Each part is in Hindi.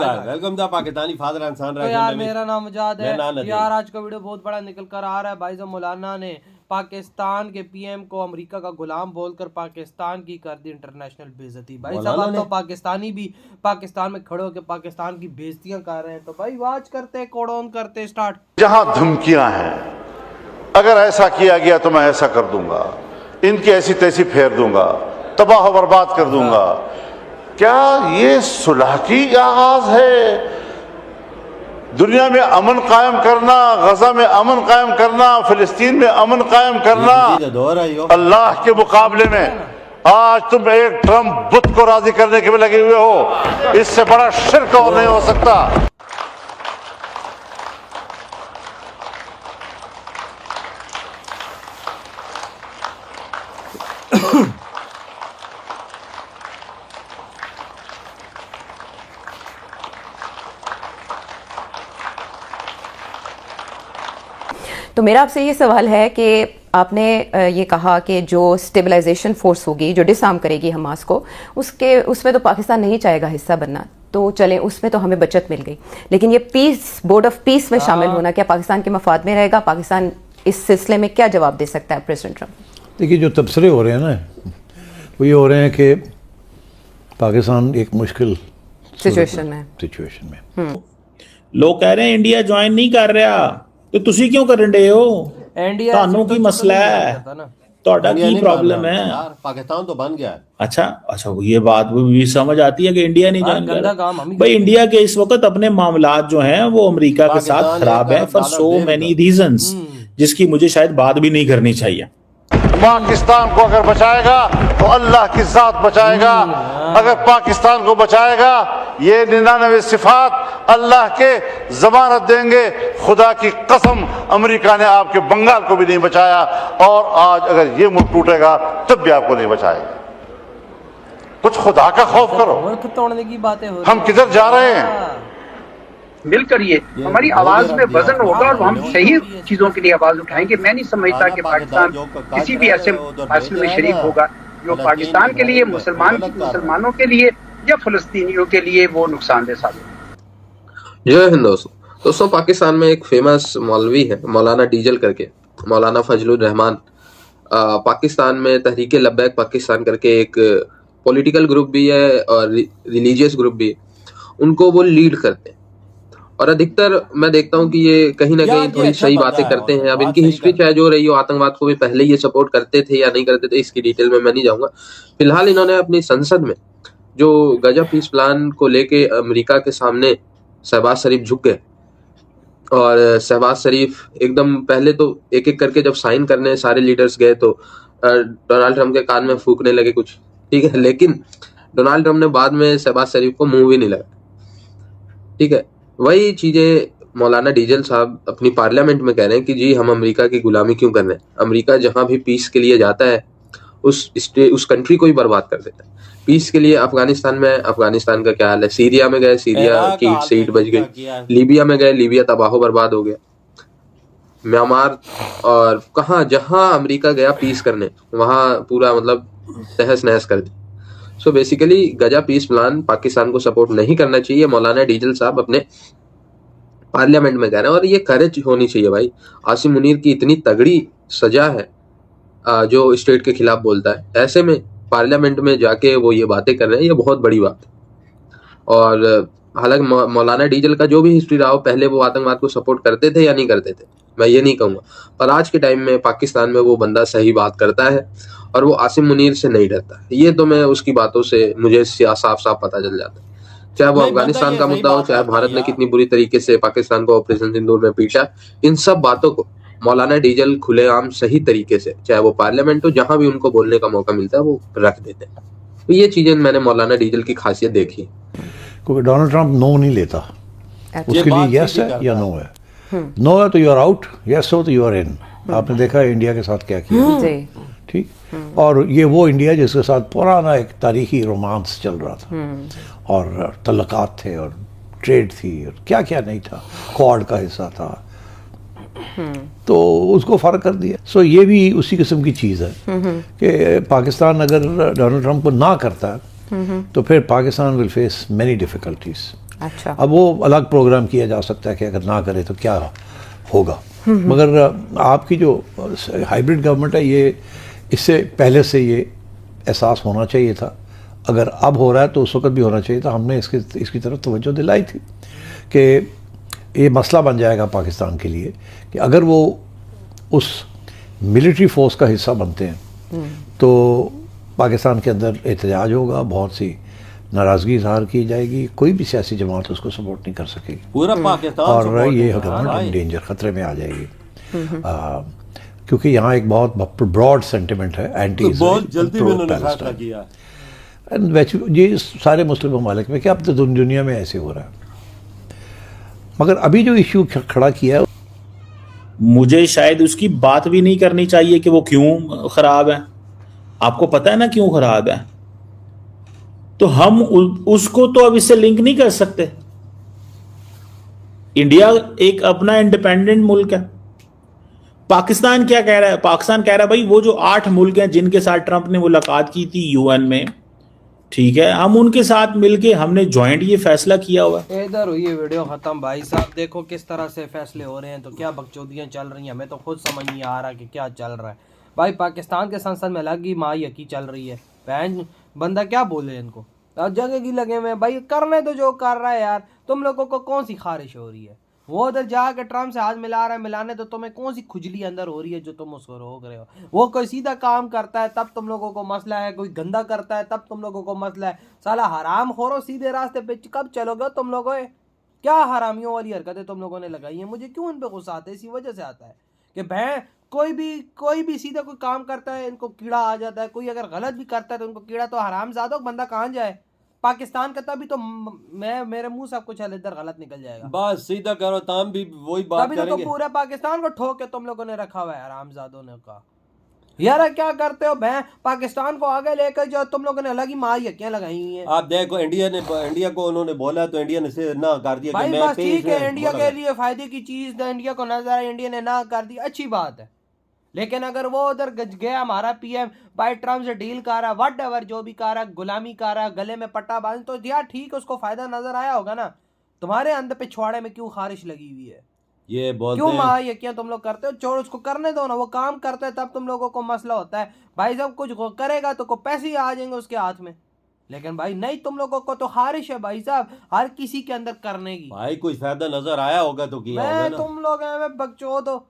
वेलकम द पाकिस्तानी फादर इंसान तो यार मेरा नाम मुजाद है यार। आज का वीडियो बहुत बड़ा निकल कर आ रहा है। भाई साहब मौलाना ने पाकिस्तान के पीएम को अमेरिका का गुलाम बोलकर पाकिस्तान की कर दी इंटरनेशनल बेइज्जती। भाई साहब अब तो पाकिस्तानी भी पाकिस्तान में खड़े होकर पाकिस्तान की बेइज्जतियां कर रहे हैं। तो भाई वाच करते कोड ऑन करते स्टार्ट। जहां धमकियां हैं, अगर ऐसा किया गया तो मैं ऐसा कर दूंगा, इनकी ऐसी तैसी फेर दूंगा, तबाह बर्बाद कर दूंगा। क्या ये सुलह की आगाज है? दुनिया में अमन कायम करना, गजा में अमन कायम करना, फिलिस्तीन में अमन कायम करना, अल्लाह के मुकाबले में आज तुम एक ट्रम्प बुत को राजी करने के लिए लगे हुए हो। इससे बड़ा शिर्क और नहीं हो सकता। तो मेरा आपसे ये सवाल है कि आपने ये कहा कि जो स्टेबलाइजेशन फोर्स होगी जो डिसआर्म करेगी हमास को, उसमें तो पाकिस्तान नहीं चाहेगा हिस्सा बनना। तो चलें, उसमें तो हमें बचत मिल गई, लेकिन ये पीस बोर्ड ऑफ पीस में शामिल होना क्या पाकिस्तान के मफाद में रहेगा? पाकिस्तान इस सिलसिले में क्या जवाब दे सकता है प्रेसिडेंट ट्रंप? देखिए, जो तबसरे हो रहे हैं ना, वो ये हो रहे हैं कि पाकिस्तान एक मुश्किल सिचुएशन में लोग कह रहे हैं इंडिया ज्वाइन नहीं कर रहा, तो तुसी क्यों करन डे हो? इंडिया ਤੁਹਾਨੂੰ ਕੀ ਮਸਲਾ ਹੈ? ਤੁਹਾਡਾ ਕੀ प्रॉब्लम है? यार पाकिस्तान तो बन गया है। अच्छा ये बात भी समझ आती है कि इंडिया नहीं ज्वाइन कर रहा। भाई इंडिया के इस वक्त अपने मामलात जो हैं वो अमेरिका के साथ खराब है फॉर सो मेनी रीजंस, जिसकी मुझे शायद बात भी नहीं करनी चाहिए। पाकिस्तान को अगर बचाएगा तो अल्लाह की जात बचाएगा। अगर पाकिस्तान को बचाएगा, ये 99 सिफात अल्लाह के जमानत देंगे। खुदा की कसम, अमेरिका ने आपके बंगाल को भी नहीं बचाया, और आज अगर ये मुल्क टूटेगा तब भी आपको नहीं बचाएगा। कुछ खुदा का खौफ करो। तोड़ने की बातें हो रही हम किधर जा रहे हैं? मिलकर ये हमारी आवाज में वजन होगा और हम सही चीजों के लिए आवाज उठाएंगे। मैं नहीं समझता कि पाकिस्तान किसी भी ऐसे फैसले में शरीक होगा जो पाकिस्तान के लिए, मुसलमानों के लिए या फिलिस्तीनियों के लिए वो नुकसानदेह साबित। जय हिंद दोस्तों, पाकिस्तान में एक फेमस मौलवी है मौलाना डीजल करके, मौलाना फजलुर रहमान। पाकिस्तान में तहरीक लब्बैक पाकिस्तान करके एक पॉलिटिकल ग्रुप भी है और रिलीजियस ग्रुप भी है, उनको वो लीड करते हैं। और अधिकतर मैं देखता हूँ कि ये कहीं ना कहीं थोड़ी सही बातें करते हैं। अब इनकी हिस्ट्री चाहे जो रही हो, आतंकवाद को भी पहले ये सपोर्ट करते थे या नहीं करते थे, इसकी डिटेल में मैं नहीं जाऊंगा। फिलहाल इन्होंने अपनी संसद में जो गजा पीस प्लान को लेके अमेरिका के सामने शहबाज शरीफ झुक गए, और शहबाज शरीफ एकदम पहले तो एक एक करके जब साइन करने सारे लीडर्स गए तो डोनाल्ड ट्रंप के कान में फूकने लगे कुछ, ठीक है, लेकिन डोनाल्ड ट्रंप ने बाद में शहबाज शरीफ को मुंह भी नहीं लगा, ठीक है। वही चीजें मौलाना डीजल साहब अपनी पार्लियामेंट में कह रहे हैं कि जी हम अमेरिका की गुलामी क्यों कर रहे हैं। अमेरिका जहां भी पीस के लिए जाता है उस कंट्री को ही बर्बाद कर देता है। पीस के लिए अफगानिस्तान में, अफगानिस्तान का क्या हाल है, सीरिया में गए, सीरिया की सीट बच गई, लीबिया में गए, लीबिया तबाह बर्बाद हो गया, म्यांमार, और कहाँ जहां अमेरिका गया पीस करने वहां पूरा मतलब तहस नहस कर दी। सो बेसिकली गजा पीस प्लान पाकिस्तान को सपोर्ट नहीं करना चाहिए, मौलाना डीजल साहब अपने पार्लियामेंट में कह रहे हैं, और ये करेज होनी चाहिए भाई। आसिम मुनीर की इतनी तगड़ी सजा है जो स्टेट के खिलाफ बोलता है, ऐसे में पार्लियामेंट में जाके वो ये बातें कर रहे हैं, ये बहुत बड़ी बात है। और हालांकि मौलाना डीजल का जो भी हिस्ट्री रहा हो, पहले वो आतंकवाद को सपोर्ट करते थे या नहीं करते थे, मैं ये नहीं कहूँगा, पर आज के टाइम में पाकिस्तान में वो बंदा सही बात करता है और वो आसिम मुनीर से नहीं डरता। ये तो मैं उसकी बातों से मुझे साफ साफ पता चल जाता है। चाहे वो अफगानिस्तान का मुद्दा हो, चाहे भारत ने कितनी बुरी तरीके से पाकिस्तान को ऑपरेशन सिंदूर में पीटा, इन सब बातों को मौलाना डीजल खुलेआम सही तरीके से, चाहे वो पार्लियामेंट हो, जहां भी उनको बोलने का मौका मिलता है वो रख देते हैं। तो ये चीजें मैंने मौलाना डीजल की खासियत देखी। क्योंकि डोनाल्ड ट्रंप नो नहीं लेता, उसके लिए यस है या नो है। नो है तो यू आर आउट, यस हो तो यू आर इन। आपने देखा है इंडिया के साथ क्या किया, ठीक। और ये वो इंडिया जिसके साथ पुराना एक तारीखी रोमांस चल रहा था, और तल्लकात थे और ट्रेड थी और क्या क्या नहीं था, क्वाड का हिस्सा था, तो उसको फ़र्क कर दिया। सो ये भी उसी किस्म की चीज़ है कि पाकिस्तान अगर डोनाल्ड ट्रंप को ना करता तो फिर Pakistan will face many difficulties. अच्छा, अब वो अलग प्रोग्राम किया जा सकता है कि अगर ना करे तो क्या होगा, मगर आपकी जो हाइब्रिड गवर्नमेंट है ये इससे पहले से ये एहसास होना चाहिए था। अगर अब हो रहा है तो उस वक्त भी होना चाहिए था। हमने इसकी तरफ तवज्जो दिलाई थी कि ये मसला बन जाएगा पाकिस्तान के लिए कि अगर वो उस मिलिट्री फोर्स का हिस्सा बनते हैं तो पाकिस्तान के अंदर एहतजाज होगा, बहुत सी नाराज़गी इजहार की जाएगी, कोई भी सियासी जमात उसको सपोर्ट नहीं कर सकेगी, पूरा पाकिस्तान और ये गवर्नमेंट इन डेंजर, ख़तरे में आ जाएगी। क्योंकि यहाँ एक बहुत ब्रॉड सेंटिमेंट है एंटी, बहुत जल्दी में उन्होंने फैसला किया है ये सारे मुस्लिम ममालिक में कि अब तो दुनिया में ऐसे हो रहा है। मगर अभी जो इश्यू खड़ा किया है, मुझे शायद उसकी बात भी नहीं करनी चाहिए कि वो क्यों खराब है। आपको पता है ना क्यों खराब है, तो हम उसको तो अब इससे लिंक नहीं कर सकते। इंडिया एक अपना इंडिपेंडेंट मुल्क है। पाकिस्तान क्या कह रहा है? पाकिस्तान कह रहा है भाई वो जो 8 मुल्क हैं जिनके साथ ट्रंप ने मुलाकात की थी यूएन में, ठीक है, हम उनके साथ मिलके हमने ज्वाइंट ये फैसला किया हुआ है। इधर हुई है वीडियो खत्म। भाई साहब देखो किस तरह से फैसले हो रहे हैं, तो क्या बकचोदियां चल रही हैं, हमें तो खुद समझ नहीं आ रहा कि क्या चल रहा है। भाई पाकिस्तान के संसद में अलग ही मायकी चल रही है, बहन बंदा क्या बोले इनको, जगह की लगे हुए भाई, करने तो जो कर रहा है यार, तुम लोगों को कौन सी खारिश हो रही है? वो उधर जाके ट्रम्प से हाथ मिला रहा है, मिलाने तो तुम्हें कौन सी खुजली अंदर हो रही है जो तुम उसको रोक रहे हो? वो कोई सीधा काम करता है तब तुम लोगों को मसला है, कोई गंदा करता है तब तुम लोगों को मसला है। साला हराम खोरो, सीधे रास्ते पे कब चलोगे तुम लोगों? क्या हरामियों वाली हरकतें तुम लोगों ने लगाई हैं? मुझे क्यों इन पे गुस्सा आता है? इसी वजह से आता है कि बहन कोई भी सीधा कोई काम करता है इनको कीड़ा आ जाता है, कोई अगर गलत भी करता है तो इनको कीड़ा। तो हराम ज़्यादा बंदा कहाँ जाए? पाकिस्तान का तभी तो मैं मेरे मुंह से कुछ इधर गलत निकल जाएगा। बस सीधा करो, ताम भी वही बात तभी करेंगे। तो पूरे पाकिस्तान को ठोक के तुम लोगों ने रखा हुआ है हरामजादों ने का। यार क्या करते हो बहन? पाकिस्तान को आगे लेकर जो तुम लोगों ने अलग ही मायकियां लगाई हुई हैं। आप देखो इंडिया को उन्होंने बोला तो इंडिया ने से ना कर दिया। भाई बस ठीक है, इंडिया के लिए फायदे की चीज इंडिया को नजर आए, इंडिया ने ना कर दी, अच्छी बात है। लेकिन अगर वो उधर गया हमारा पीएम भाई ट्रम्प से डील कर रहा है, वट एवर जो भी कर रहा है, गुलामी कर रहा है, गले में पट्टा बांध, तो यार ठीक, उसको फायदा नजर आया होगा ना। तुम्हारे अंदर पिछवाड़े में क्यों खारिश लगी हुई है? ये बोलते क्यों मायकियां तुम लोग करते हो? छोड़ उसको, करने दो ना, वो काम करता है तब तुम लोगों को मसला होता है। भाई जब कुछ करेगा तो पैसे ही आ जाएंगे उसके हाथ में, लेकिन भाई नहीं, तुम लोगों को तो खारिश है भाई साहब हर किसी के अंदर करने की। भाई कुछ फायदा नजर आया होगा तो किया होगा ना। तुम लोग हैं बकचोद हो।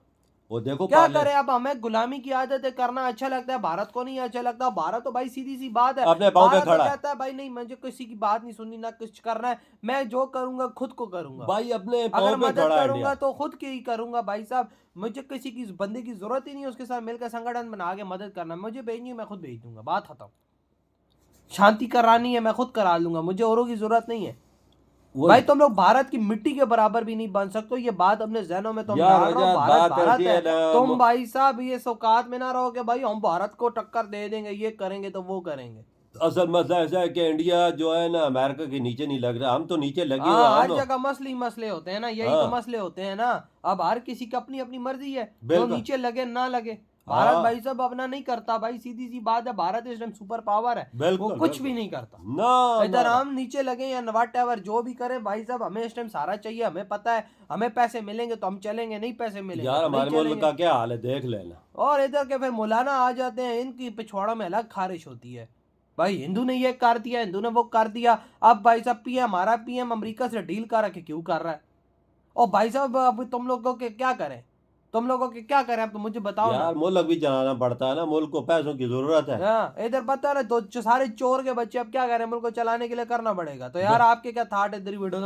वो देखो क्या करें अब, हमें गुलामी की आदत है, करना अच्छा लगता है, भारत को नहीं अच्छा लगता। भारत तो भाई सीधी सी बात है, अपने पांव पे खड़ा कहता है भाई नहीं मुझे किसी की बात नहीं सुननी, ना कुछ करना है, मैं जो करूंगा खुद को करूंगा भाई, अपने अगर मदद करूंगा तो खुद की ही करूंगा। भाई साहब मुझे किसी की बंदे की जरूरत ही नहीं, उसके साथ मिलकर संगठन बना के मदद करना, मुझे भेजनी मैं खुद भेज दूंगा, बात खत्म। शांति करानी है मैं खुद करा लूंगा, मुझे औरों की जरूरत नहीं है। भाई तुम लोग भारत की मिट्टी के बराबर भी नहीं बन सकते, ये बात अपने जहनों में तुम डाल रहे हो। भारत है, तुम भाई साहब ये सौकात में ना रहो कि भाई हम भारत को टक्कर दे देंगे, ये करेंगे तो वो करेंगे। असल मसला ऐसा है कि इंडिया जो है ना अमेरिका के नीचे नहीं लग रहा, हम तो नीचे लगे हुए हैं। हर जगह मसले होते हैं ना, यही तो मसले होते हैं ना। अब हर किसी की अपनी अपनी मर्जी है, तो नीचे लगे ना लगे। भारत भाई सब अपना नहीं करता, भाई सीधी सी बात है, भारत इस टाइम सुपर पावर है, वो कुछ भी नहीं करता ना। इधर हम नीचे लगे या वट एवर जो भी करे भाई साहब, हमें इस टाइम सारा चाहिए, हमें पता है हमें पैसे मिलेंगे तो हम चलेंगे, नहीं पैसे मिलेंगे यार तो हमारे मुल्क का क्या हाल है देख लेना। और इधर के फिर मौलाना आ जाते हैं, इनकी पिछवाड़ा में अलग खारिश होती है। भाई हिंदू ने ये कर दिया, हिंदू ने वो कर दिया। अब भाई साहब पीएम, हमारा पीएम अमेरिका से डील कर रहा है, क्यों कर रहा है? और भाई साहब अब तुम लोगों के क्या करें, तुम लोगों के क्या करें, अब तो मुझे बताओ यार। मुल्क भी चलाना पड़ता है ना, मुल्क को पैसों की जरूरत है। इधर पता है ना, तो सारे चोर के बच्चे अब क्या करें, मुल्क को चलाने के लिए करना पड़ेगा। तो यार आपके क्या थाट इधर वीडियो